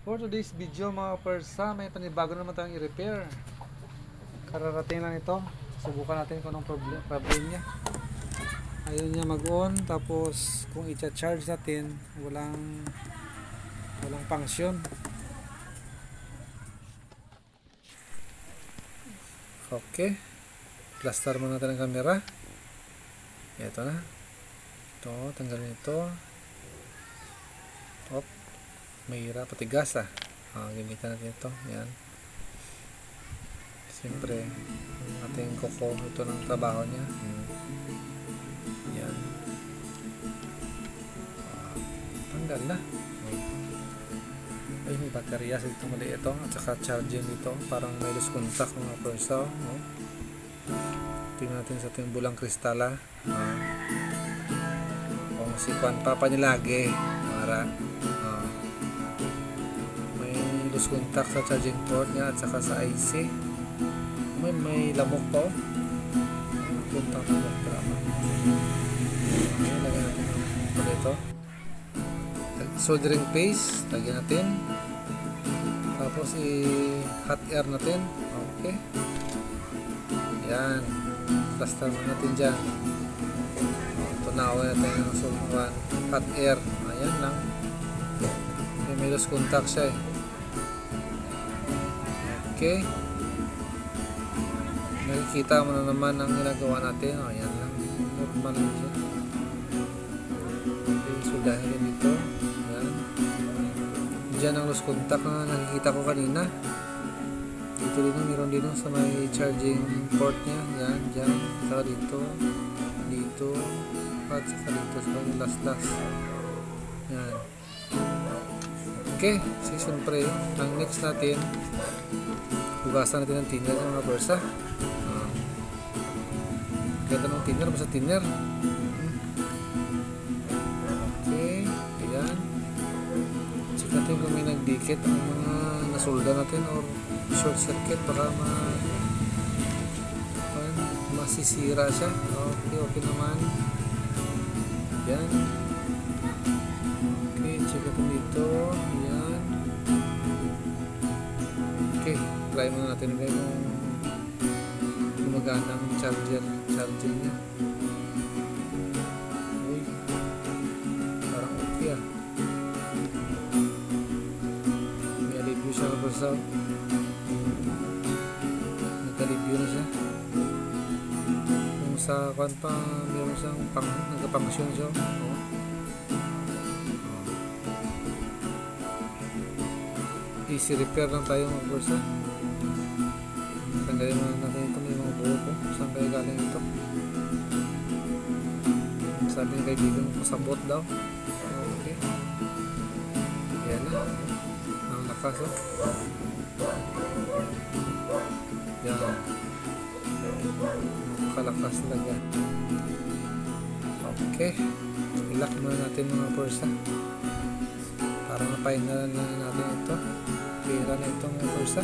For today's video mga persa, may panibago naman tayong i-repair. Kararating lang ito. Subukan natin kung anong problem niya. Ayun niya mag-on, tapos kung i-charge natin, walang function. Okay. Plaster muna natin ang camera. Ito na. Ito, tanggalin ito. Op. Mahirap, patigas gamitan natin ito. Yan. Siyempre, ating kuko ito ng trabaho niya. Yan. Tanggal na. Ay, may baterya sa dito mali ito. At saka charging dito. Parang may loose contact mga persa. Tingnan natin sa ating bulang kristala. Kung si Juan Papa niya lagi. Para contact sa charging port niya at saka sa IC. May lamok pa contact lamok drama. Lagyan natin ito. Soldering paste lagyan natin, tapos hot air natin. Okay, yan, plaster mo natin dyan. Tunawin natin yung soldering hot air. Ayan lang, may loose contact siya Okay. Nakikita mo na naman ang ginagawa natin. Ayan lang. Normal lang siya. Okay. Sudahin rin dito. Ayan. Diyan ang loose contact na nakikita ko kanina. Dito din. Meron din sa may charging port niya. Ayan. Diyan. Saka dito. Dito. At saka dito. Sa may last. Ayan. Okay. So, siyempre, ang next natin, hugasan natin ng thinner ng mga persa. Kaya ng thinner, basta thinner. Okay, ayan. Check natin kung may nagdikit ang mga nasolda natin or short circuit, baka masisira siya. Okay naman. Ayan. Okay, check natin dito. Ayan. Okay, try muna natin kung gumagana ang charging niya. Uy, parang okay may alivio siya kapag sa nag-alivio na siya. Kung sa kwan pa meron siyang nagkapangsyon siya. Easy repair lang tayo mga persa. Tanggalin na natin ito. May mga buo ko. Saan kayo galing ito? Sabi ng kaibigan ko, sabot daw. Okay. Yan na. Ang lakas Yan. Nakalakas talaga. Okay. Ilak muna natin mga persa. Para mapahingalan na natin ito. Pira na itong persa.